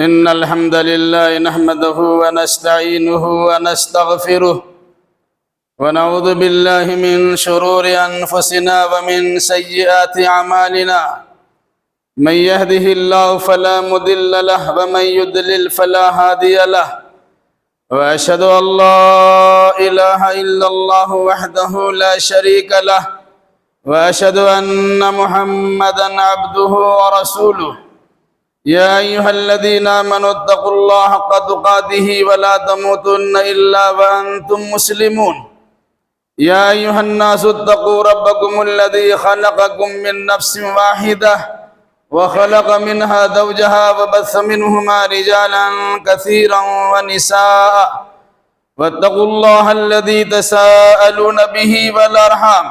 إن الحمد لله نحمده ونستعينه ونستغفره ونعوذ بالله من شرور أنفسنا ومن سيئات أعمالنا من يهده الله فلا مضل له ومن يضلل فلا هادي له وأشهد أن لا إله إلا الله وحده لا شريك له وأشهد أن محمدا عبده ورسوله يا أيها الذين آمنوا اتقوا الله حق تقاته ولا تموتن إلا وأنتم مسلمون يا أيها الناس اتقوا ربكم الذي خلقكم من نفس واحدة وخلق منها زوجها وبث منهما رجالا كثيرا ونساء واتقوا الله الذي تساءلون به والأرحام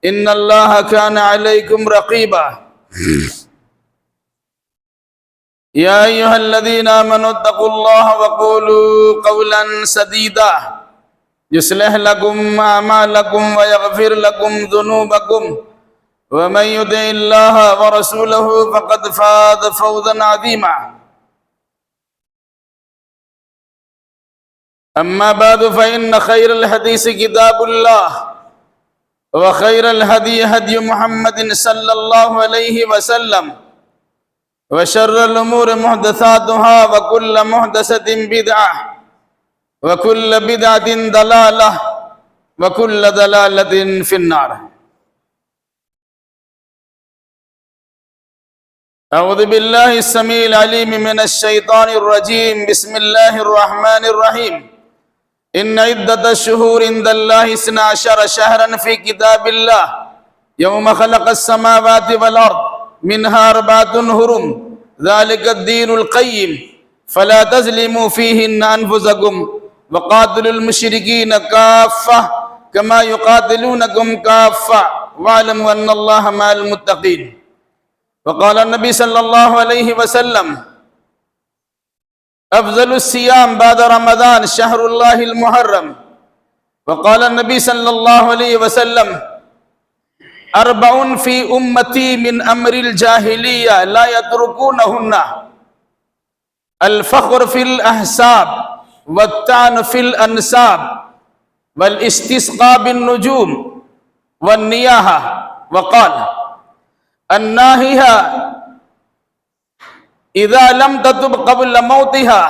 إن الله كان عليكم رقيبا يا أيها الذين آمنوا اتقوا الله وقولوا قولا سديدا يصلح لكم أعمالكم ويغفر لكم ذنوبكم ومن يطع الله ورسوله فقد فاز فوزا عظيما أما بعد فإن خير الحديث كتاب الله وخير الهدي هدي محمد صلى الله عليه وسلم وشر الأمور محدثاتها وكل محدثة بدعة وكل بدعة ضلالة وكل ضلالة في النار. أعوذ بالله السميع العليم من الشيطان الرجيم. بسم الله الرحمن الرحيم. إن عدة الشهور عند الله 12 شهرا في كتاب الله يوم خلق السماوات والأرض منها 4 حرم ذلك الدين القيم فلا تظلموا فيهن أنفسكم وقاتلوا المشركين كافة كما يقاتلونكم كافة واعلموا أن الله مع المتقين. وقال النبي صلى الله عليه وسلم أفضل الصيام بعد رمضان شهر الله المحرم. وقال النبي صلى الله عليه وسلم 4 في أمتي من أمر الجاهلية لا يتركونهن الفخر في الأحساب والطعن في الأنساب والاستسقاء بالنجوم والنياحة. وقال الناهية إذا لم تتب قبل موتها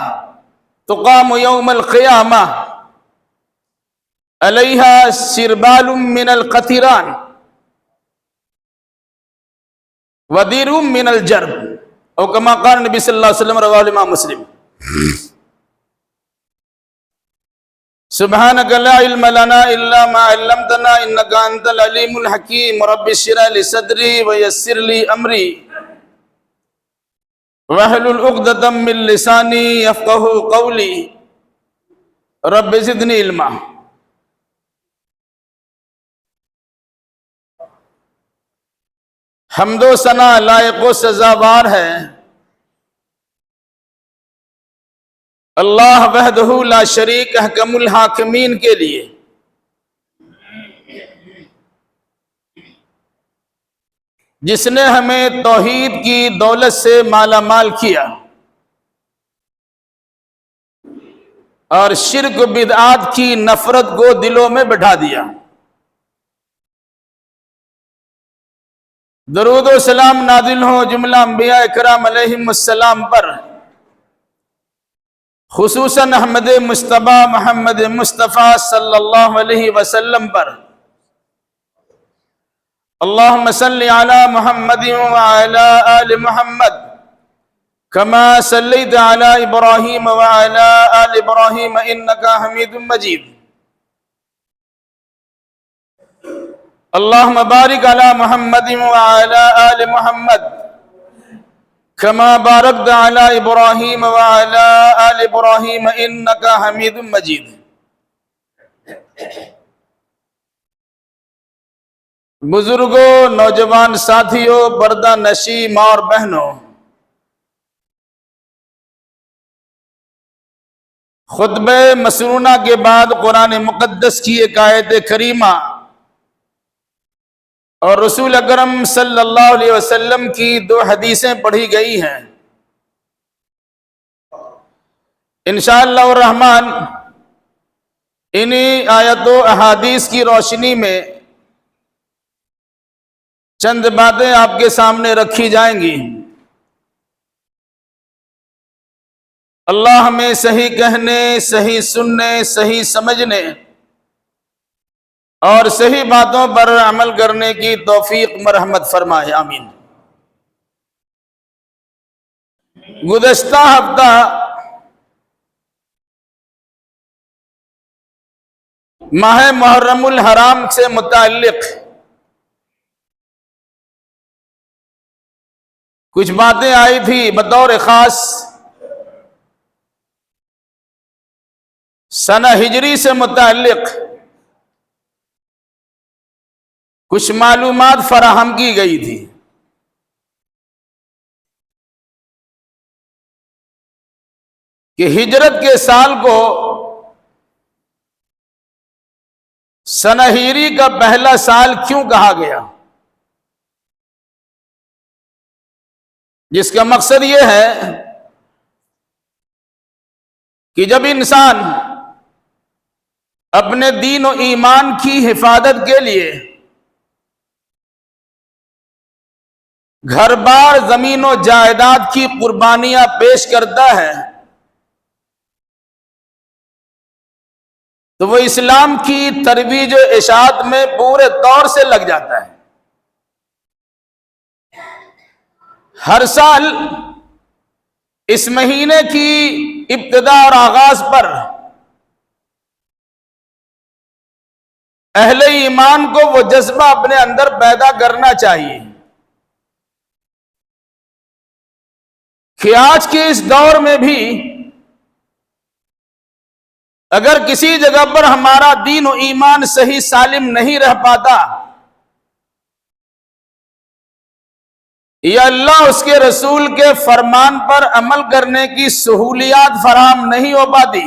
تقام يوم القيامة عليها سربال من القطران ودير من الجرب او كما قال النبي صلى الله عليه وسلم رواه الإمام مسلم. سبحانك لا علم لنا إلا ما علمتنا إنك أنت العليم الحكيم. رب اشرح لي صدري ويسر لي أمري واحلل عقدة من لساني يفقهوا قولي رب زدني علما. حمد و ثنا لائق و سزاوار ہے اللہ وحدہ لا شریک احکم الحاکمین کے لیے، جس نے ہمیں توحید کی دولت سے مالا مال کیا اور شرک و بدعات کی نفرت کو دلوں میں بٹھا دیا. درود و سلام نازل ہو جملہ انبیاء اکرام علیہم السلام پر، خصوصاً احمد مصطفیٰ محمد مصطفیٰ صلی اللہ علیہ وسلم پر. اللہم صلی علی محمد وعلی آل محمد کما صلیت علی ابراہیم وعلی آل ابراہیم انکا حمید مجید. اللہم بارک علی محمد وعلی آل محمد کما بارکت علی ابراہیم وعلی آل ابراہیم انکا حمید مجید. بزرگوں، نوجوان ساتھیوں، پردہ نشی ماں اور بہنوں، خطبہ مسنونہ کے بعد قرآن مقدس کی ایک آیت کریمہ اور رسول اکرم صلی اللہ علیہ وسلم کی 2 حدیثیں پڑھی گئی ہیں. انشاءاللہ الرحمن انہی آیت و احادیث کی روشنی میں چند باتیں آپ کے سامنے رکھی جائیں گی۔ اللہ ہمیں صحیح کہنے، صحیح سننے، صحیح سمجھنے اور صحیح باتوں پر عمل کرنے کی توفیق مرحمت فرمائے، آمین۔ گزشتہ ہفتہ ماہ محرم الحرام سے متعلق کچھ باتیں آئی تھی، بطور خاص سنہ ہجری سے متعلق کچھ معلومات فراہم کی گئی تھی۔ کہ ہجرت کے سال کو سنہ ہجری کا پہلا سال کیوں کہا گیا، جس کا مقصد یہ ہے کہ جب انسان اپنے دین و ایمان کی حفاظت کے لیے گھر بار، زمین و جائیداد کی قربانیاں پیش کرتا ہے تو وہ اسلام کی ترویج و اشاعت میں پورے طور سے لگ جاتا ہے۔ ہر سال اس مہینے کی ابتدا اور آغاز پر اہل ایمان کو وہ جذبہ اپنے اندر پیدا کرنا چاہیے کہ آج کے اس دور میں بھی اگر کسی جگہ پر ہمارا دین و ایمان صحیح سالم نہیں رہ پاتا یا اللہ اس کے رسول کے فرمان پر عمل کرنے کی سہولیات فراہم نہیں ہو پاتی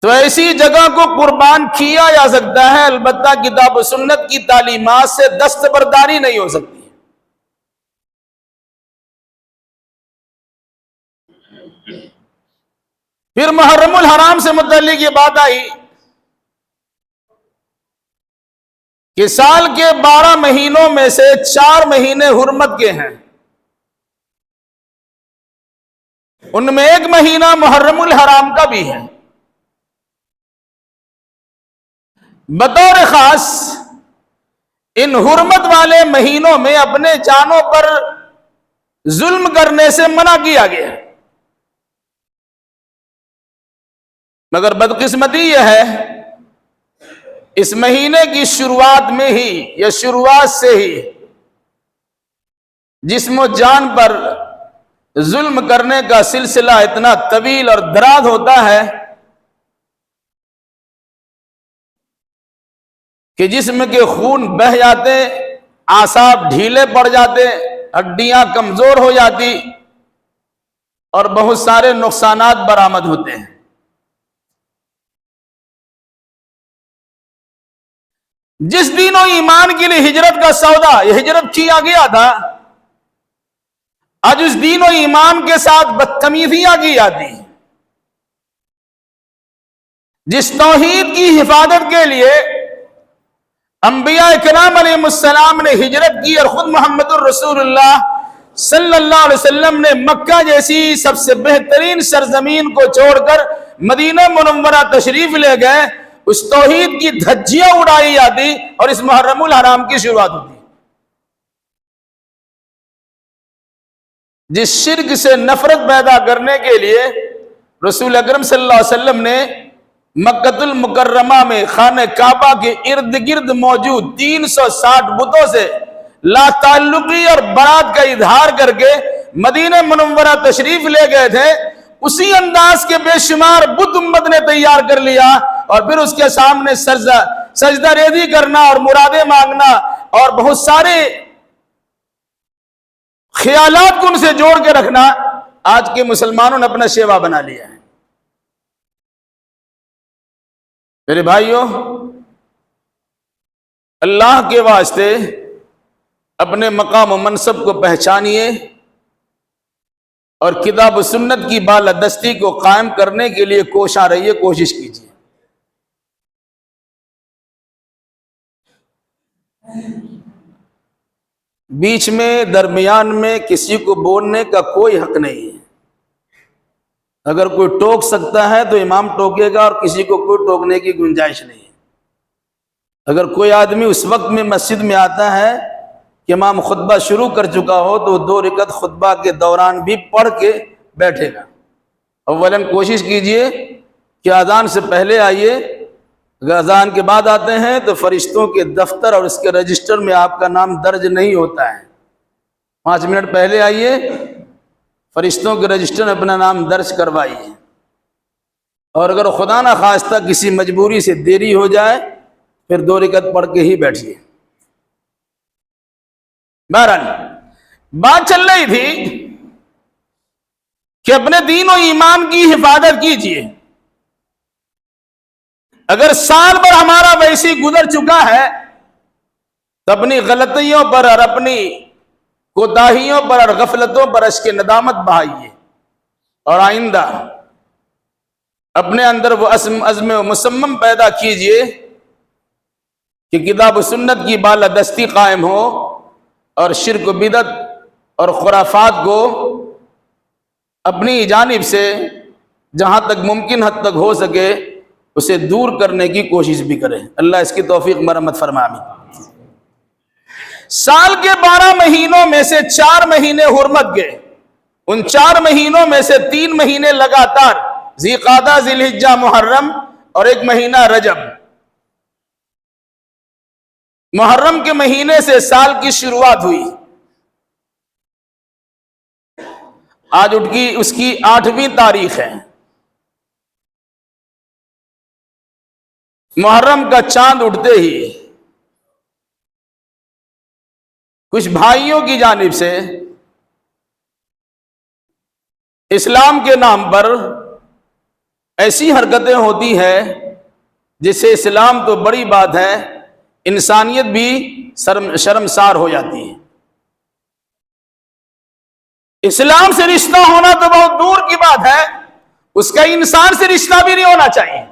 تو ایسی جگہ کو قربان کیا جا سکتا ہے، البتہ کتاب و سنت کی تعلیمات سے دستبرداری نہیں ہو سکتی۔ پھر محرم الحرام سے متعلق یہ بات آئی کہ سال کے 12 مہینوں میں سے 4 مہینے حرمت کے ہیں، ان میں ایک مہینہ محرم الحرام کا بھی ہے۔ بطور خاص ان حرمت والے مہینوں میں اپنے جانوں پر ظلم کرنے سے منع کیا گیا، مگر بدقسمتی یہ ہے اس مہینے کی شروعات میں ہی یا شروعات سے ہی جسم و جان پر ظلم کرنے کا سلسلہ اتنا طویل اور دراز ہوتا ہے کہ جسم کے خون بہہ جاتے، اعصاب ڈھیلے پڑ جاتے، ہڈیاں کمزور ہو جاتی اور بہت سارے نقصانات برآمد ہوتے ہیں۔ جس دین و ایمان کے لیے ہجرت کا سودا یہ ہجرت کیا گیا تھا، آج اس دین و ایمان کے ساتھ بدتمیزیاں کی جاتی ہیں۔ جس توحید کی حفاظت کے لیے انبیاء کرام علیہ السلام نے ہجرت کی اور خود محمد الرسول اللہ صلی اللہ علیہ وسلم نے مکہ جیسی سب سے بہترین سرزمین کو چھوڑ کر مدینہ منورہ تشریف لے گئے، اس توحید کی دھجیاں اڑائی جاتی اور اس محرم الحرام کی شروعات ہوتی۔ جس شرک سے نفرت پیدا کرنے کے لیے رسول اکرم صلی اللہ علیہ وسلم نے مکہ المکرمہ میں خانہ کعبہ کے ارد گرد موجود 360 بتوں سے لا تعلقی اور برات کا اظہار کر کے مدینہ منورہ تشریف لے گئے تھے، اسی انداز کے بے شمار بت امت نے تیار کر لیا اور پھر اس کے سامنے سجدہ ریزی کرنا اور مرادیں مانگنا اور بہت سارے خیالات کو ان سے جوڑ کے رکھنا آج کے مسلمانوں نے اپنا شیوا بنا لیا ہے۔ میرے بھائیوں، اللہ کے واسطے اپنے مقام و منصب کو پہچانیے اور کتاب و سنت کی بالادستی کو قائم کرنے کے لیے کوشاں رہیے، کوشش کیجیے۔ بیچ میں درمیان میں کسی کو بولنے کا کوئی حق نہیں ہے۔ اگر کوئی ٹوک سکتا ہے تو امام ٹوکے گا، اور کسی کو کوئی ٹوکنے کی گنجائش نہیں ہے۔ اگر کوئی آدمی اس وقت میں مسجد میں آتا ہے کہ امام خطبہ شروع کر چکا ہو تو 2 رکعت خطبہ کے دوران بھی پڑھ کے بیٹھے گا۔ اولاً کوشش کیجئے کہ اذان سے پہلے آئیے، اگر اذان کے بعد آتے ہیں تو فرشتوں کے دفتر اور اس کے رجسٹر میں آپ کا نام درج نہیں ہوتا ہے۔ 5 منٹ پہلے آئیے، فرشتوں کے رجسٹر میں اپنا نام درج کروائیے، اور اگر خدا نہ خواستہ کسی مجبوری سے دیری ہو جائے پھر 2 رکعت پڑھ کے ہی بیٹھیے۔ بہرحال بات چل رہی تھی کہ اپنے دین و ایمان کی حفاظت کیجیے۔ اگر سال بھر ہمارا ویسی گزر چکا ہے تو اپنی غلطیوں پر اور اپنی کوتاہیوں پر اور غفلتوں پر اشک ندامت بہائیے، اور آئندہ اپنے اندر وہ عزم و مصمم پیدا کیجیے کہ کتاب و سنت کی بالادستی قائم ہو، اور شرک و بدعت اور خرافات کو اپنی جانب سے جہاں تک ممکن حد تک ہو سکے اسے دور کرنے کی کوشش بھی کریں۔ اللہ اس کی توفیق مرحمت فرمائے، آمین۔ سال کے 12 مہینوں میں سے 4 مہینے حرمت کے، ان 4 مہینوں میں سے 3 مہینے لگاتار ذی قعدہ، ذی الحجہ، محرم، اور 1 مہینہ رجب۔ محرم کے مہینے سے سال کی شروعات ہوئی۔ آج اس کی 8ویں تاریخ ہے۔ محرم کا چاند اٹھتے ہی کچھ بھائیوں کی جانب سے اسلام کے نام پر ایسی حرکتیں ہوتی ہیں جس سے اسلام تو بڑی بات ہے، انسانیت بھی شرمسار ہو جاتی ہے۔ اسلام سے رشتہ ہونا تو بہت دور کی بات ہے، اس کا انسان سے رشتہ بھی نہیں ہونا چاہیے۔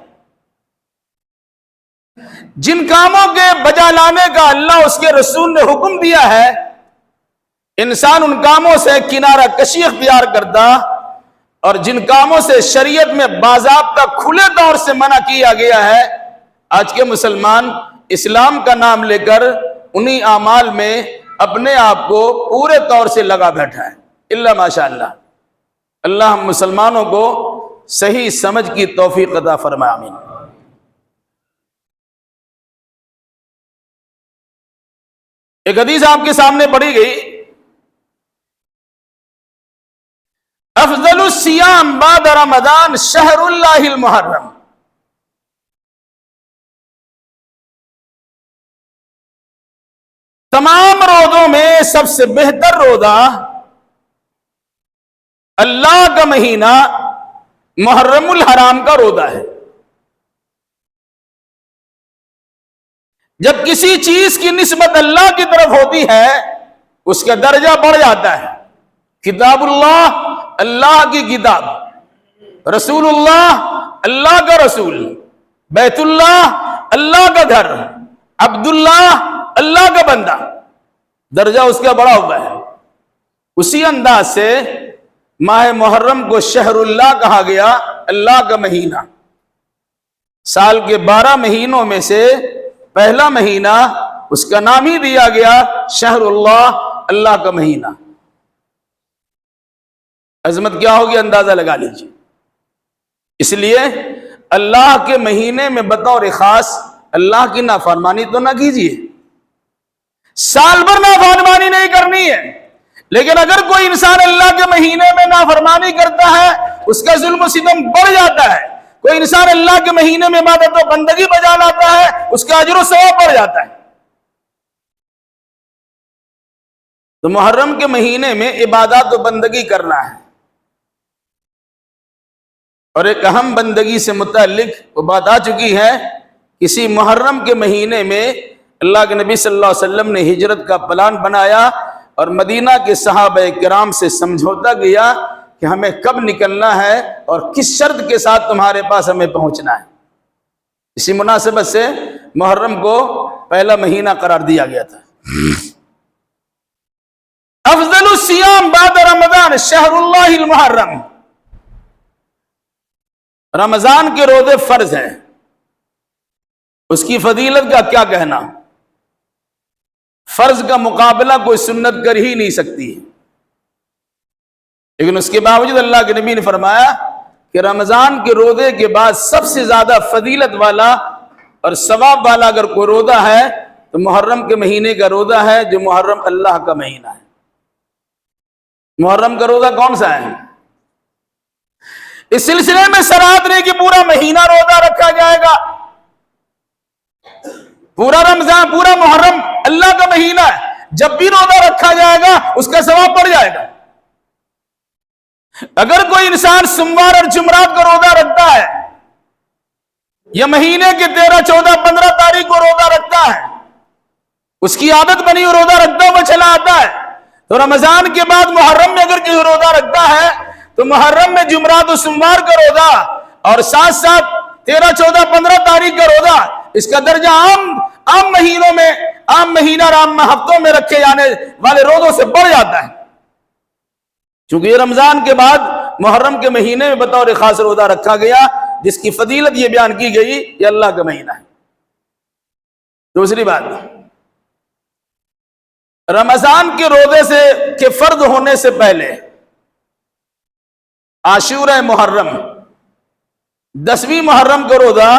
جن کاموں کے بجا لانے کا اللہ اس کے رسول نے حکم دیا ہے، انسان ان کاموں سے کنارہ کشی اختیار کرتا، اور جن کاموں سے شریعت میں باضابطہ کھلے طور سے منع کیا گیا ہے، آج کے مسلمان اسلام کا نام لے کر انہی اعمال میں اپنے آپ کو پورے طور سے لگا بیٹھا ہے۔ اللہ ماشاء اللہ، اللہ ہم مسلمانوں کو صحیح سمجھ کی توفیق عطا فرمائے، آمین۔ ایک حدیث آپ کے سامنے پڑھی گئی، افضل الصیام بعد رمضان شہر اللہ المحرم۔ تمام روزوں میں سب سے بہتر روزہ اللہ کا مہینہ محرم الحرام کا روزہ ہے۔ جب کسی چیز کی نسبت اللہ کی طرف ہوتی ہے اس کا درجہ بڑھ جاتا ہے۔ کتاب اللہ، اللہ کی کتاب، رسول اللہ، اللہ کا رسول، بیت اللہ، اللہ کا گھر، عبداللہ، اللہ کا بندہ، درجہ اس کا بڑا ہوا ہے۔ اسی انداز سے ماہ محرم کو شہر اللہ کہا گیا، اللہ کا مہینہ۔ سال کے 12 مہینوں میں سے پہلا مہینہ اس کا نام ہی دیا گیا شہر اللہ، اللہ کا مہینہ۔ عظمت کیا ہوگی اندازہ لگا لیجیے۔ اس لیے اللہ کے مہینے میں بطور خاص اللہ کی نافرمانی تو نہ کیجیے۔ سال بھر نافرمانی نہیں کرنی ہے، لیکن اگر کوئی انسان اللہ کے مہینے میں نافرمانی کرتا ہے اس کا ظلم و ستم بڑھ جاتا ہے۔ کوئی انسان اللہ کے مہینے میں عبادت و بندگی بجا لاتا ہے اس کا اجر و ثواب بڑھ جاتا ہے۔ تو محرم کے مہینے میں عبادت و بندگی کرنا ہے، اور ایک اہم بندگی سے متعلق وہ بات آ چکی ہے۔ کسی محرم کے مہینے میں اللہ کے نبی صلی اللہ علیہ وسلم نے ہجرت کا پلان بنایا، اور مدینہ کے صحابہ کرام سے سمجھوتا کیا کہ ہمیں کب نکلنا ہے اور کس شرط کے ساتھ تمہارے پاس ہمیں پہنچنا ہے۔ اسی مناسبت سے محرم کو پہلا مہینہ قرار دیا گیا تھا۔ افضل الصیام بعد رمضان شہر اللہ المحرم، رمضان کے روزے فرض ہیں، اس کی فضیلت کا کیا کہنا؟ فرض کا مقابلہ کوئی سنت کر ہی نہیں سکتی، لیکن اس کے باوجود اللہ کے نبی نے فرمایا کہ رمضان کے روزے کے بعد سب سے زیادہ فضیلت والا اور ثواب والا اگر کوئی روزہ ہے تو محرم کے مہینے کا روزہ ہے، جو محرم اللہ کا مہینہ ہے۔ محرم کا روزہ کون سا ہے؟ اس سلسلے میں صراحت نہیں کہ پورا مہینہ روزہ رکھا جائے گا، پورا رمضان پورا محرم اللہ کا مہینہ ہے، جب بھی روزہ رکھا جائے گا اس کا ثواب بڑھ جائے گا۔ اگر کوئی انسان سوموار اور جمعرات کو روزہ رکھتا ہے یا مہینے کے 13، 14، 15 تاریخ کو روزہ رکھتا ہے، اس کی عادت بنی وہ روزہ رکھتا ہوا چلا آتا ہے، تو رمضان کے بعد محرم میں اگر کوئی روزہ رکھتا ہے تو محرم میں جمعرات و سوموار کا روزہ اور ساتھ ساتھ 13، 14، 15 تاریخ کا روزہ، اس کا درجہ عام مہینوں میں، عام مہینہ اور عام ہفتوں میں رکھے جانے والے روزوں سے بڑھ جاتا ہے، چونکہ یہ رمضان کے بعد محرم کے مہینے میں بطور خاص روزہ رکھا گیا، جس کی فضیلت یہ بیان کی گئی یہ اللہ کا مہینہ ہے۔ دوسری بات، رمضان کے روزے کے فرض ہونے سے پہلے عاشورہ محرم 10ویں محرم کا روزہ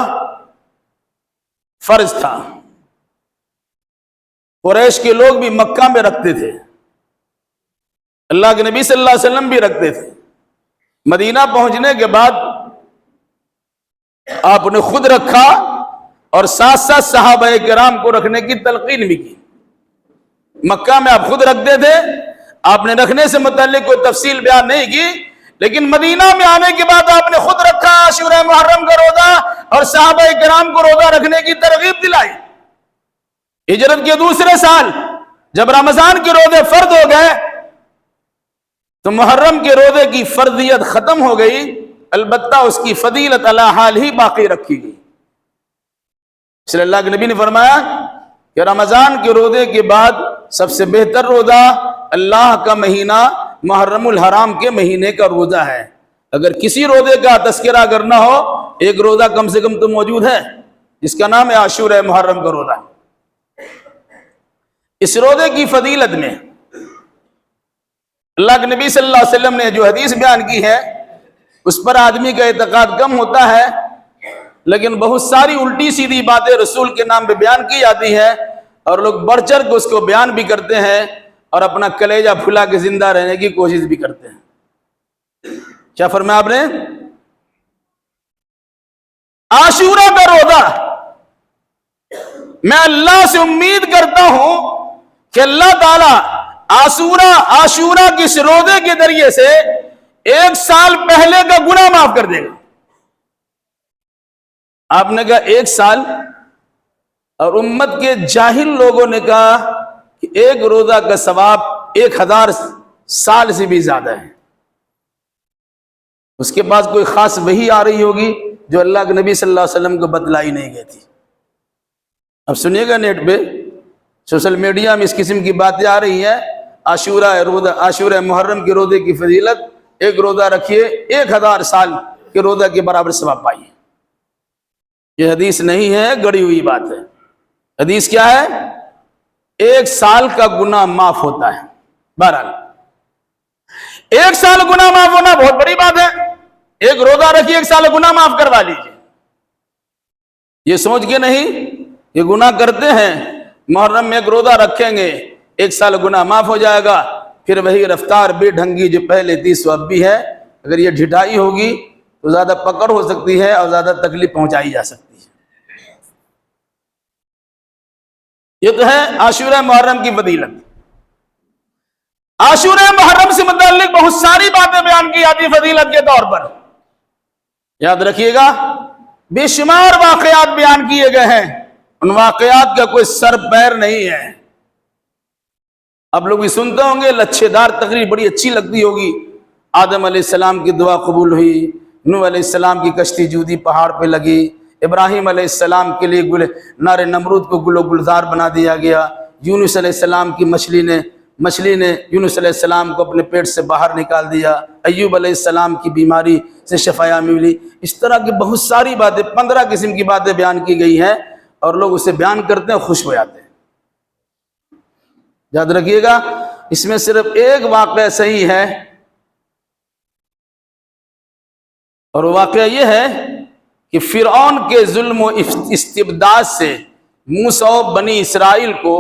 فرض تھا، قریش کے لوگ بھی مکہ میں رکھتے تھے، اللہ کے نبی صلی اللہ علیہ وسلم بھی رکھتے تھے، مدینہ پہنچنے کے بعد آپ نے خود رکھا اور ساتھ ساتھ صحابہ کرام کو رکھنے کی تلقین بھی کی۔ مکہ میں آپ خود رکھتے تھے، آپ نے رکھنے سے متعلق کوئی تفصیل بیان نہیں کی، لیکن مدینہ میں آنے کے بعد آپ نے خود رکھا عاشورہ محرم کا روزہ اور صحابہ کرام کو روزہ رکھنے کی ترغیب دلائی۔ ہجرت کے دوسرے سال جب رمضان کے روزے فرض ہو گئے تو محرم کے روزے کی فرضیت ختم ہو گئی، البتہ اس کی فضیلت علی حال ہی باقی رکھی گئی۔ اس لیے اللہ کے نبی نے فرمایا کہ رمضان کے روزے کے بعد سب سے بہتر روزہ اللہ کا مہینہ محرم الحرام کے مہینے کا روزہ ہے۔ اگر کسی روزے کا تذکرہ کرنا ہو، ایک روزہ کم سے کم تو موجود ہے جس کا نام ہے عاشورہ محرم کا روزہ۔ اس روزے کی فضیلت میں اللہ کے نبی صلی اللہ علیہ وسلم نے جو حدیث بیان کی ہے اس پر آدمی کا اعتقاد کم ہوتا ہے، لیکن بہت ساری الٹی سیدھی باتیں رسول کے نام پہ بیان کی جاتی ہے اور لوگ بڑھ چڑھ کے اس کو بیان بھی کرتے ہیں اور اپنا کلیجہ پھلا کے زندہ رہنے کی کوشش بھی کرتے ہیں۔ کیا فرمایا آپ نے؟ عاشورہ کا روزہ، میں اللہ سے امید کرتا ہوں کہ اللہ تعالیٰ عاشورہ کے اس روزے کے ذریعے سے 1 سال پہلے کا گناہ معاف کر دے گا۔ آپ نے کہا 1 سال، اور امت کے جاہل لوگوں نے کہا کہ ایک روزہ کا ثواب 1000 سال سے بھی زیادہ ہے۔ اس کے پاس کوئی خاص وحی آ رہی ہوگی جو اللہ کے نبی صلی اللہ علیہ وسلم کو بتلائی نہیں گئی تھی۔ اب سنیے گا، نیٹ پہ سوشل میڈیا میں اس قسم کی باتیں آ رہی ہیں، عاشورہ محرم کے روزے کی فضیلت، ایک روزہ رکھیے 1000 سال کے روزہ کے برابر ثواب پائیے۔ یہ حدیث نہیں ہے، گڑی ہوئی بات ہے۔ حدیث کیا ہے؟ 1 سال کا گناہ معاف ہوتا ہے۔ بہرحال 1 سال گناہ معاف ہونا بہت بڑی بات ہے۔ ایک روزہ رکھیے 1 سال گناہ معاف کروا لیجیے، یہ سوچ کے نہیں کہ گناہ کرتے ہیں محرم میں ایک روزہ رکھیں گے 1 سال گناہ معاف ہو جائے گا، پھر وہی رفتار بے ڈھنگی جو پہلے تھی سو اب بھی ہے۔ اگر یہ ڈھٹائی ہوگی تو زیادہ پکڑ ہو سکتی ہے اور زیادہ تکلیف پہنچائی جا سکتی ہے۔ یہ تو ہے عاشورہ محرم کی فضیلت۔ عاشورہ محرم سے متعلق بہت ساری باتیں بیان کی جاتی فضیلت کے طور پر، یاد رکھیے گا، بے شمار واقعات بیان کیے گئے ہیں، ان واقعات کا کوئی سر پیر نہیں ہے۔ آپ لوگ بھی سنتے ہوں گے، لچھے دار تقریر بڑی اچھی لگتی ہوگی، آدم علیہ السلام کی دعا قبول ہوئی، نوح علیہ السلام کی کشتی جودی پہاڑ پہ لگی، ابراہیم علیہ السلام کے لیے نار نمرود کو گل و گلزار بنا دیا گیا، یونس علیہ السلام کی مچھلی نے یونس علیہ السلام کو اپنے پیٹ سے باہر نکال دیا، ایوب علیہ السلام کی بیماری سے شفا ملی۔ اس طرح کی بہت ساری باتیں، 15 قسم کی باتیں بیان کی گئی ہیں، اور لوگ اسے بیان کرتے ہیں، خوش ہو جاتے ہیں۔ یاد رکھیے گا، اس میں صرف ایک واقعہ صحیح ہے، اور واقعہ یہ ہے کہ فرعون کے ظلم و استبداد سے موسیٰ و بنی اسرائیل کو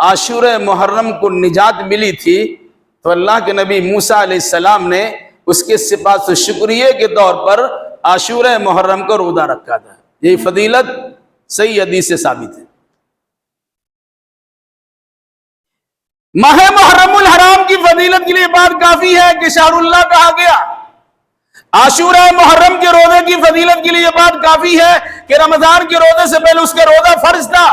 عاشورہ محرم کو نجات ملی تھی، تو اللہ کے نبی موسیٰ علیہ السلام نے اس کے سپاس و شکریہ کے طور پر عاشورہ محرم کو روزہ رکھا تھا۔ یہ فضیلت صحیح حدیث سے ثابت ہے۔ ماہ محرم الحرام کی فضیلت کے لیے بات کافی ہے کہ شہر اللہ کہا گیا۔ عاشورہ محرم کے روزے کی فضیلت کے لیے یہ بات کافی ہے کہ رمضان کے روزے سے پہلے اس کا روزہ فرض تھا۔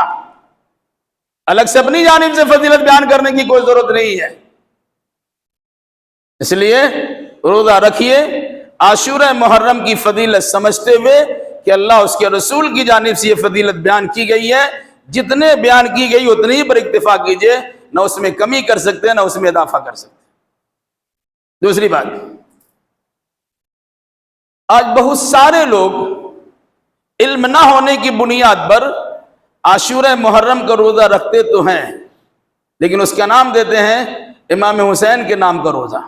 الگ سے اپنی جانب سے فضیلت بیان کرنے کی کوئی ضرورت نہیں ہے، اس لیے روزہ رکھیے عاشورہ محرم کی فضیلت سمجھتے ہوئے کہ اللہ اس کے رسول کی جانب سے یہ فضیلت بیان کی گئی ہے، جتنے بیان کی گئی اتنی ہی پر اکتفا کیجئے، نہ اس میں کمی کر سکتے نہ اس میں اضافہ کر سکتے۔ دوسری بات، آج بہت سارے لوگ علم نہ ہونے کی بنیاد پر عاشورہ محرم کا روزہ رکھتے تو ہیں، لیکن اس کا نام دیتے ہیں امام حسین کے نام کا روزہ۔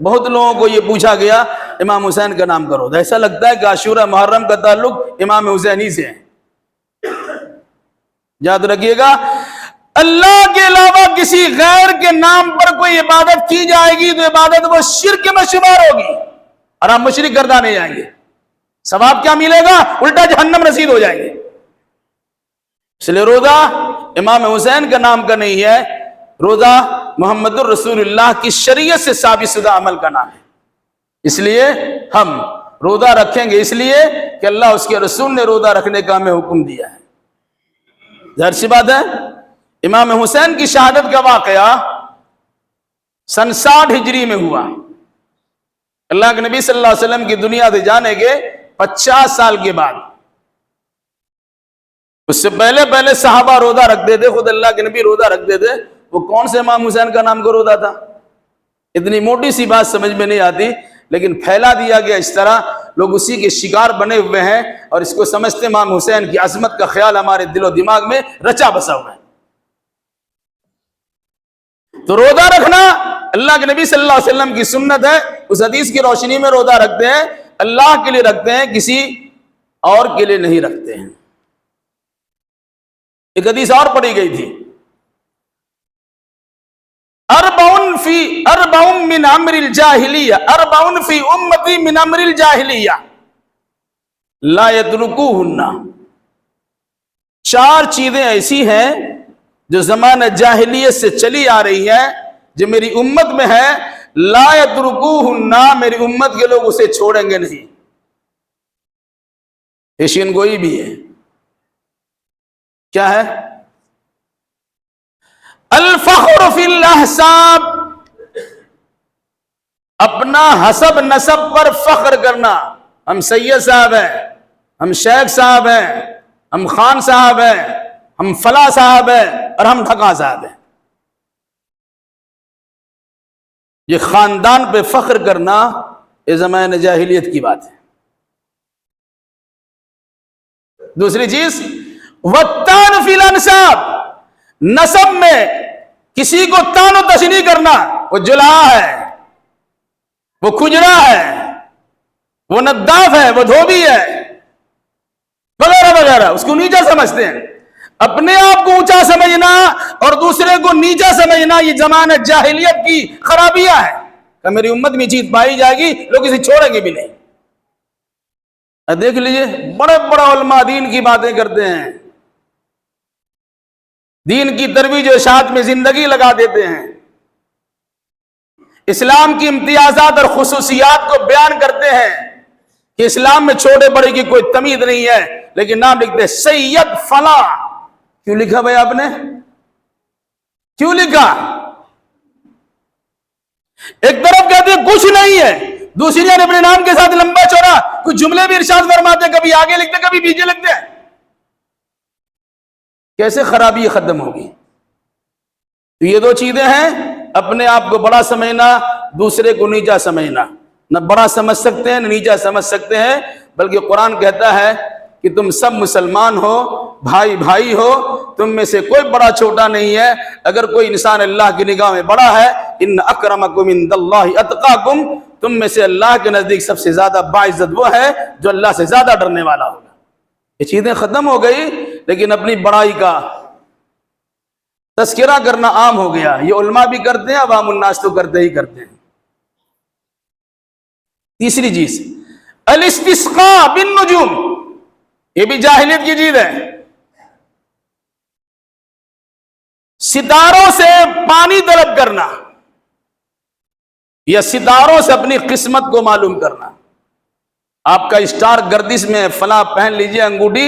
بہت لوگوں کو یہ پوچھا گیا امام حسین کا نام کا روزہ، ایسا لگتا ہے کہ عاشورہ محرم کا تعلق امام حسین ہی سے ہے۔ یاد رکھیے گا، اللہ کے علاوہ کسی غیر کے نام پر کوئی عبادت کی جائے گی تو عبادت وہ شرک میں شمار ہوگی، اور آپ مشرک گردانے جائیں گے، ثواب کیا ملے گا؟ الٹا جہنم رسید ہو جائیں گے۔ اس لیے روزہ امام حسین کا نام کا نہیں ہے، روزہ محمد الرسول اللہ کی شریعت سے ثابت شدہ عمل کا نام ہے۔ اس لیے ہم روزہ رکھیں گے اس لیے کہ اللہ اس کے رسول نے روزہ رکھنے کا ہمیں حکم دیا ہے۔ ظاہر سی بات ہے، امام حسین کی شہادت کا واقعہ سن 60 ہجری میں ہوا۔ اللہ کے نبی صلی اللہ علیہ وسلم کی دنیا سے جانے کے 50 سال کے بعد۔ اس سے پہلے صحابہ روزہ رکھتے تھے، خود اللہ کے نبی روزہ رکھتے تھے۔ وہ کون سے امام حسین کا نام کا روزہ تھا؟ اتنی موٹی سی بات سمجھ میں نہیں آتی، لیکن پھیلا دیا گیا اس طرح، لوگ اسی کے شکار بنے ہوئے ہیں، اور اس کو سمجھتے امام حسین کی عظمت کا خیال ہمارے دل و دماغ میں رچا بسا ہوا ہے۔ تو روزہ رکھنا اللہ کے نبی صلی اللہ علیہ وسلم کی سنت ہے، اس حدیث کی روشنی میں روزہ رکھتے ہیں، اللہ کے لیے رکھتے ہیں، کسی اور کے لیے نہیں رکھتے ہیں۔ ایک حدیث اور پڑھی گئی تھی، اربعون من امر الجاہلیہ، اربعون فی امتی من امر الجاہلیہ لا یترکوہن۔ 4 چیزیں ایسی ہیں جو زمانہ جاہلیت سے چلی آ رہی ہیں، جو میری امت میں ہے، لا یترکوہن، میری امت کے لوگ اسے چھوڑیں گے نہیں۔ پیشین گوئی بھی ہے، کیا ہے؟ الفخر فی الاحساب، اپنا حسب نسب پر فخر کرنا۔ ہم سید صاحب ہیں، ہم شیخ صاحب ہیں، ہم خان صاحب ہیں، ہم فلاں صاحب ہیں، اور ہم ڈھکا صاحب ہیں۔ یہ خاندان پہ فخر کرنا یہ زمانہ جاہلیت کی بات ہے۔ دوسری چیز، والتان فی الانساب، نسب میں کسی کو تان و تشنیع کرنا، وہ جلا ہے، وہ کھجرا ہے، وہ نداف ہے، وہ دھوبی ہے، وغیرہ وغیرہ، اس کو نیچا سمجھتے ہیں۔ اپنے آپ کو اونچا سمجھنا اور دوسرے کو نیچا سمجھنا، یہ زمانہ جاہلیت کی خرابیاں ہے کہ میری امت میں چیز پائی جائے گی، لوگ اسے چھوڑیں گے بھی نہیں۔ دیکھ لیجئے، بڑے بڑے علماء دین کی باتیں کرتے ہیں، دین کی ترویج و اشاعت میں زندگی لگا دیتے ہیں، اسلام کی امتیازات اور خصوصیات کو بیان کرتے ہیں کہ اسلام میں چھوٹے بڑے کی کوئی تمیز نہیں ہے، لیکن نام لکھتے ہیں سید فلاں۔ کیوں لکھا بھائی آپ نے؟ کیوں لکھا؟ ایک طرف کہتے ہیں کچھ نہیں ہے، دوسری جانب اپنے نام کے ساتھ لمبا چوڑا کچھ جملے بھی ارشاد فرماتے ہیں، کبھی آگے لکھتے کبھی پیچھے لکھتے ہیں. کیسے خرابی ختم ہوگی؟ تو یہ دو چیزیں ہیں، اپنے آپ کو بڑا سمجھنا، دوسرے کو نیچا سمجھنا. نہ بڑا سمجھ سکتے ہیں نہ نیچا سمجھ سکتے ہیں، بلکہ قرآن کہتا ہے کہ تم سب مسلمان ہو، بھائی بھائی ہو، تم میں سے کوئی بڑا چھوٹا نہیں ہے. اگر کوئی انسان اللہ کی نگاہ میں بڑا ہے، ان اکرمکم عند اللہ اتقاکم، تم میں سے اللہ کے نزدیک سب سے زیادہ باعزت وہ ہے جو اللہ سے زیادہ ڈرنے والا ہوگا. یہ چیزیں ختم ہو گئی، لیکن اپنی بڑائی کا تذکرہ کرنا عام ہو گیا. یہ علماء بھی کرتے ہیں، عوام الناس تو کرتے ہی کرتے ہیں. تیسری چیز الاستسقاء بالنجوم، یہ بھی جاہلیت کی چیز ہے. ستاروں سے پانی طلب کرنا یا ستاروں سے اپنی قسمت کو معلوم کرنا. آپ کا اسٹار گردش میں فلاں پہن لیجئے انگوٹھی،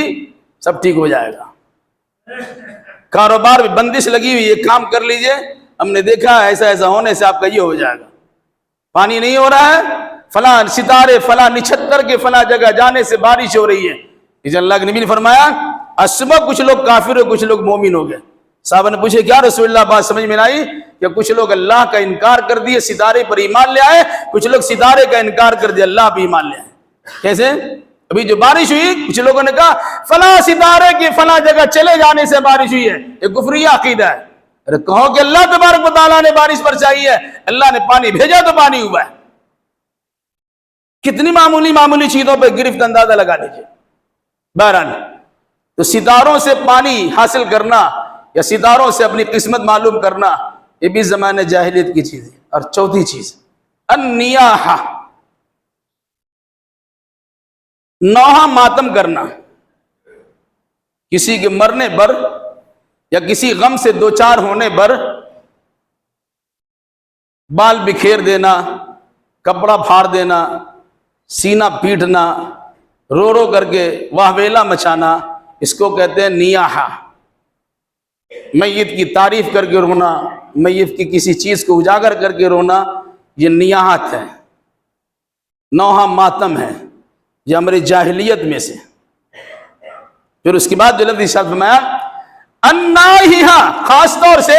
سب ٹھیک ہو جائے گا. کاروبار میں بندش لگی ہوئی، یہ کام کر لیجئے، ہم نے دیکھا ایسا ایسا ہونے سے آپ کا یہ ہو جائے گا. پانی نہیں ہو رہا ہے، فلاں ستارے فلاں نچھتر کے فلاں جگہ جانے سے بارش ہو رہی ہے. اس اللہ کے نبی نے فرمایا صبح کچھ لوگ کافر ہو کچھ لوگ مومن ہو گئے. صحابہ نے پوچھے کیا رسول اللہ، بات سمجھ میں آئی کہ کچھ لوگ اللہ کا انکار کر دیے ستارے پر ایمان لے آئے، کچھ لوگ ستارے کا انکار کر دیے اللہ پر ایمان لے آئے. کیسے؟ ابھی جو بارش ہوئی کچھ لوگوں نے کہا فلاں ستارے کی فلاں جگہ چلے جانے سے بارش ہوئی ہے، یہ کفریہ عقیدہ ہے. ارے کہو کہ اللہ تبارک و تعالیٰ نے بارش برسائی ہے، اللہ نے پانی بھیجا تو پانی ہوا ہے. کتنی معمولی چیزوں پہ گرفت اندازہ لگا لیجیے. بہرحال تو ستاروں سے پانی حاصل کرنا یا ستاروں سے اپنی قسمت معلوم کرنا، یہ بھی زمانہ جاہلیت کی چیز ہے. اور چوتھی چیز النیاحہ، نوحہ ماتم کرنا. کسی کے مرنے پر یا کسی غم سے دوچار ہونے پر بال بکھیر دینا، کپڑا پھاڑ دینا، سینہ پیٹنا، رو رو کر کے واہ ویلا مچانا، اس کو کہتے ہیں نیاحہ. میت کی تعریف کر کے رونا، میت کی کسی چیز کو اجاگر کر کے رونا، یہ نیاحت ہے، نوحہ ماتم ہے. یہ ہماری جاہلیت میں سے. پھر اس کے بعد جو لفظ ارشاد فرمایا النائحہ، خاص طور سے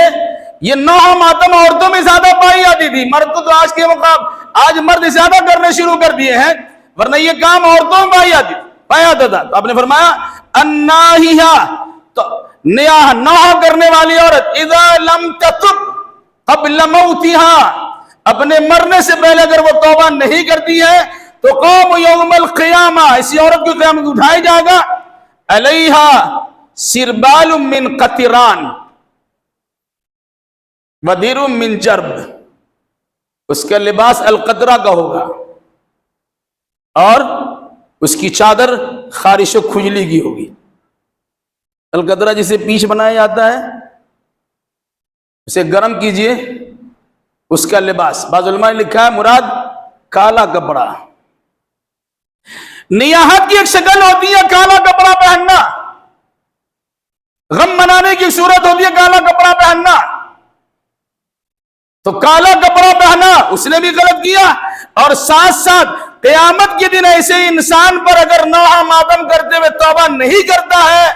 یہ نوحہ ماتم عورتوں میں زیادہ پائی جاتی تھی. مرد کو تو آج کے مقابلے آج مرد زیادہ کرنے شروع کر دیے ہیں، ورنہ یہ کام عورتوں میں پایا جاتا تھا. تو آپ نے فرمایا النائحہ، تو نیاح نوحہ کرنے والی عورت اذا لم تتب قبل موتها، اپنے مرنے سے پہلے اگر وہ توبہ نہیں کرتی ہے تو قوم یوم القیامہ، اسی عورت کو قیامت اٹھایا جائے گا، علیہا سربال من قطران ودیر من جرب، اس کا لباس القطرہ کا ہوگا اور اس کی چادر خارش و کھجلی کی ہوگی. القطرہ جسے پیچ بنایا جاتا ہے، اسے گرم کیجئے، اس کا لباس. بعض علماء نے لکھا ہے مراد کالا کپڑا. نیاحت کی ایک شکل ہوتی ہے کالا کپڑا پہننا، غم منانے کی صورت ہوتی ہے کالا کپڑا پہننا. تو کالا کپڑا پہنا اس نے بھی غلط کیا، اور ساتھ ساتھ قیامت کے دن ایسے انسان پر اگر نوحہ ماتم کرتے ہوئے توبہ نہیں کرتا ہے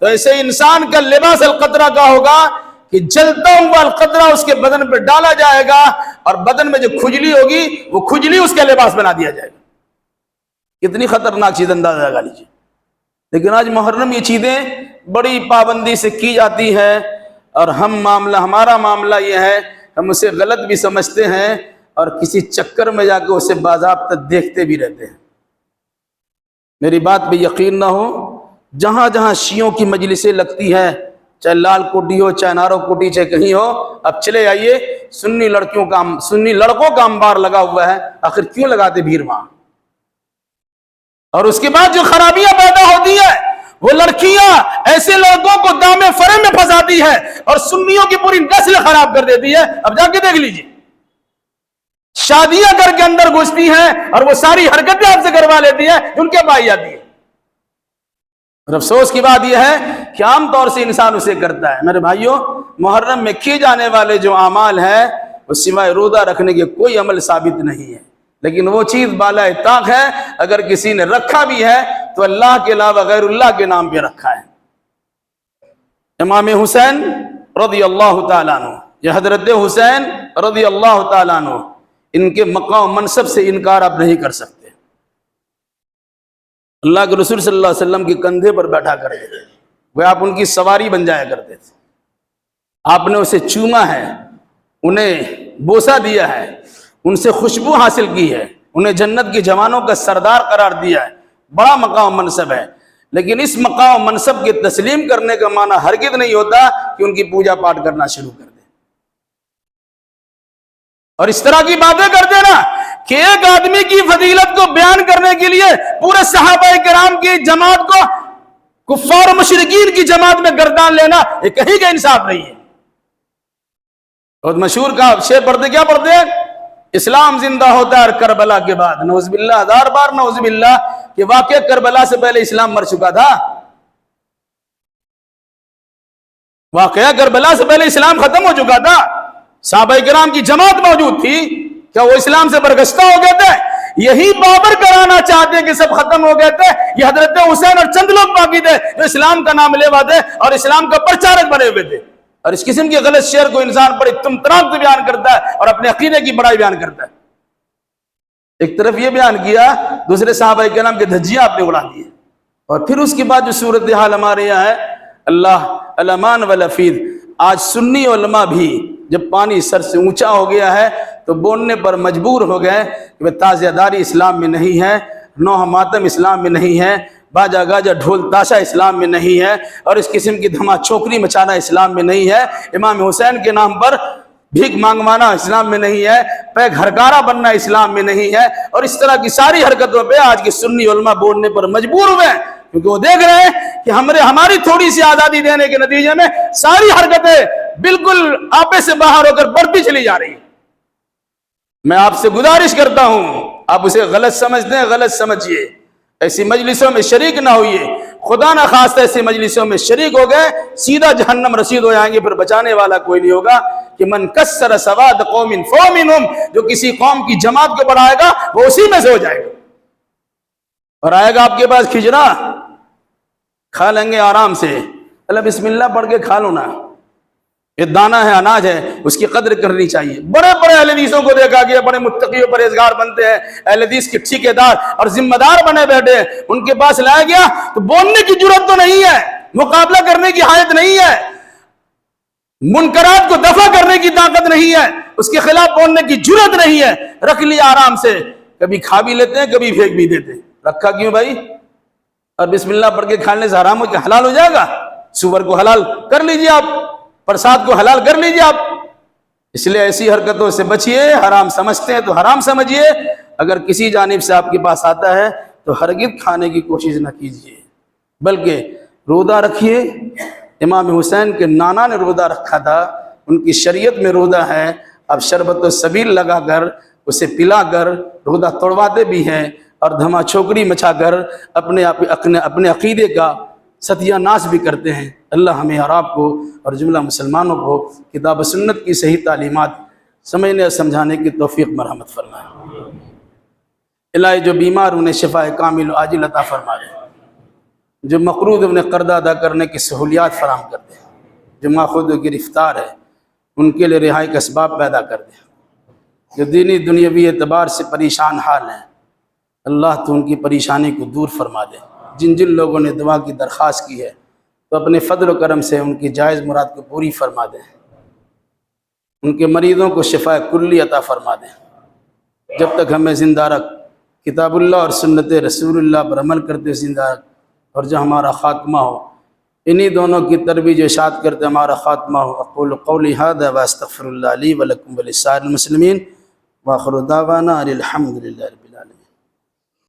تو ایسے انسان کا لباس القطرہ کا ہوگا کہ جلتا ہوا القطرہ اس کے بدن پہ ڈالا جائے گا، اور بدن میں جو کھجلی ہوگی وہ کھجلی اس کا لباس بنا دیا جائے گا. کتنی خطرناک چیز اندازہ لگا لیجیے. لیکن آج محرم یہ چیزیں بڑی پابندی سے کی جاتی ہے، اور ہمارا معاملہ یہ ہے ہم اسے غلط بھی سمجھتے ہیں اور کسی چکر میں جا کے اسے باضابطہ دیکھتے بھی رہتے ہیں. میری بات پہ یقین نہ ہو، جہاں جہاں شیعوں کی مجلسیں لگتی ہے، چاہے لال کوٹی ہو چاہے نارو کوٹی چاہے کہیں ہو، اب چلے آئیے سنی لڑکوں کا انبار لگا ہوا ہے. آخر کیوں لگاتے بھیڑ وہاں؟ اور اس کے بعد جو خرابیاں پیدا ہوتی ہیں وہ لڑکیاں ایسے لڑکوں کو دامے فرے میں پھنساتی ہے اور سنیوں کی پوری نسل خراب کر دیتی ہے. اب جا کے دیکھ لیجیے، شادیاں کر کے اندر گھستی ہیں اور وہ ساری حرکتیں آپ سے کروا لیتی ہیں جو ان کے پائی جاتی ہے. اور افسوس کی بات یہ ہے کہ عام طور سے انسان اسے کرتا ہے. میرے بھائیوں، محرم میں کیے جانے والے جو اعمال ہیں اس سوائے روزہ رکھنے کے کوئی عمل ثابت نہیں ہے، لیکن وہ چیز بالائے طاق ہے، اگر کسی نے رکھا بھی ہے تو اللہ کے علاوہ غیر اللہ کے نام پہ رکھا ہے۔ امام حسین رضی اللہ تعالیٰ عنہ، یہ حضرت حسین رضی اللہ تعالیٰ عنہ، ان کے مقام و منصب سے انکار آپ نہیں کر سکتے۔ اللہ کے رسول صلی اللہ علیہ وسلم کے کندھے پر بیٹھا کرتے تھے، وہ آپ ان کی سواری بن جایا کرتے تھے، آپ نے اسے چوما ہے، انہیں بوسہ دیا ہے، ان سے خوشبو حاصل کی ہے، انہیں جنت کے جوانوں کا سردار قرار دیا ہے، بڑا مقام و منصب ہے، لیکن اس مقام و منصب کے تسلیم کرنے کا معنی ہرگز نہیں ہوتا کہ ان کی پوجا پاٹ کرنا شروع کر دیں اور اس طرح کی باتیں کرتے نا کہ ایک آدمی کی فضیلت کو بیان کرنے کے لیے پورے صحابہ کرام کی جماعت کو کفار و مشرکین کی جماعت میں گردان لینا، یہ کہیں کا انصاف نہیں ہے۔ بہت مشہور کا شعر پڑھتے، کیا پڑھتے ہیں؟ اسلام زندہ ہوتا ہے کربلا کے بعد، نعوذ باللہ، ہزار بار نعوذ باللہ، کہ واقع کربلا سے پہلے اسلام مر چکا تھا، واقعہ کربلا سے پہلے اسلام ختم ہو چکا تھا، صحابہ کرام کی جماعت موجود تھی، کیا وہ اسلام سے برگشتہ ہو گئے تھے؟ یہی بابر کرانا چاہتے ہیں کہ سب ختم ہو گئے تھے، یہ حضرت حسین اور چند لوگ باقی تھے جو اسلام کا نام لیوا تھے اور اسلام کا پرچارک بنے ہوئے تھے۔ اور اس قسم کے غلط شعر کو انسان بڑی تمطراق سے بیان کرتا ہے اور اپنے عقیدے کی بڑائی بیان کرتا ہے۔ ایک طرف یہ بیان کیا، دوسرے صحابہ کرام کے دھجیاں آپ نے اڑا دیے، اور پھر اس کے بعد جو صورتحال ہمارے یہاں ہے، اللہ الامان والافید، آج سنی علماء بھی جب پانی سر سے اونچا ہو گیا ہے تو بولنے پر مجبور ہو گئے کہ وہ تازیہ داری اسلام میں نہیں ہے، نوح ماتم اسلام میں نہیں ہے، باجا گاجا ڈھول تاشا اسلام میں نہیں ہے، اور اس قسم کی دھما چھوکری مچانا اسلام میں نہیں ہے، امام حسین کے نام پر بھیک مانگوانا اسلام میں نہیں ہے، پیک ہرکارا بننا اسلام میں نہیں ہے، اور اس طرح کی ساری حرکتوں پہ آج کی سنی علماء بولنے پر مجبور ہوئے ہیں، کیونکہ وہ دیکھ رہے ہیں کہ ہماری تھوڑی سی آزادی دینے کے نتیجے میں ساری حرکتیں بالکل آپے سے باہر ہو کر بڑھتی چلی جا رہی ہیں۔ میں آپ سے گزارش کرتا ہوں، آپ اسے غلط سمجھتے ہیں، غلط سمجھیے، ایسی مجلسوں میں شریک نہ ہوئیے، خدا نہ خواستہ ایسی مجلسوں میں شریک ہو گئے سیدھا جہنم رسید ہو جائیں گے، پھر بچانے والا کوئی نہیں ہوگا۔ کہ من کسر سواد قوم فمنہم، جو کسی قوم کی جماعت کو بڑھائے گا وہ اسی میں سے ہو جائے گا، اور آئے گا آپ کے پاس کھجرا، کھا لیں گے آرام سے، اللہ بسم اللہ پڑھ کے کھا لو نا، یہ دانہ ہے، اناج ہے، اس کی قدر کرنی چاہیے۔ بڑے بڑے اہل حدیثوں کو دیکھا گیا، بڑے متقی و پرہیزگار بنتے ہیں، اہل حدیث کے ٹھیکیدار اور ذمہ دار بنے بیٹھے ہیں، ان کے پاس لایا گیا تو بولنے کی جرات تو نہیں ہے، مقابلہ کرنے کی حایت نہیں ہے، منکرات کو دفع کرنے کی طاقت نہیں ہے، اس کے خلاف بولنے کی جرات نہیں ہے، رکھ لیا آرام سے، کبھی کھا بھی لیتے ہیں کبھی پھینک بھی دیتے ہیں، رکھا کیوں بھائی؟ اور بسم اللہ پڑھ کے کھانے سے حرام ہو کے حلال ہو جائے گا؟ سور کو حلال کر لیجئے آپ، پرساد کو حلال کر لیجئے آپ، اس لیے ایسی حرکتوں سے بچیے، حرام سمجھتے ہیں تو حرام سمجھیے، اگر کسی جانب سے آپ کے پاس آتا ہے تو ہرگز کھانے کی کوشش نہ کیجیے، بلکہ روزہ رکھیے۔ امام حسین کے نانا نے روزہ رکھا تھا، ان کی شریعت میں روزہ ہے، اب شربت السبیل لگا کر اسے پلا کر روزہ توڑواتے بھی ہیں، اور دھما چھوکری مچا کر اپنے عقیدے کا ستیہ ناش بھی کرتے ہیں۔ اللہ ہمیں اور آپ کو اور جملہ مسلمانوں کو کتاب و سنت کی صحیح تعلیمات سمجھنے اور سمجھانے کی توفیق مرحمت فرمائے۔ الہی جو بیمار انہیں شفا کامل و عاجل عطا فرمائے، جو مقروض انہیں قرض ادا کرنے کی سہولیات فراہم کر دے، جو ماخوذ و گرفتار ہے ان کے لیے رہائی کا اسباب پیدا کر دے، جو دینی دنیاوی اعتبار سے پریشان حال ہیں اللہ تو ان کی پریشانی کو دور فرما دے۔ جن جن لوگوں نے دعا کی درخواست کی ہے تو اپنے فضل و کرم سے ان کی جائز مراد کو پوری فرما دیں، ان کے مریضوں کو شفا کلی عطا فرما دیں۔ جب تک ہمیں زندہ رکھ، کتاب اللہ اور سنت رسول اللہ پر عمل کرتے زندہ رکھ، اور جو ہمارا خاتمہ ہو انہی دونوں کی ترویج و اشاعت کرتے ہمارا خاتمہ ہو۔ اقول قولی ھذا واستغفر اللہ لی ولکم ولسائر المسلمین، وآخر دعوانا الحمد للہ رب العالمین۔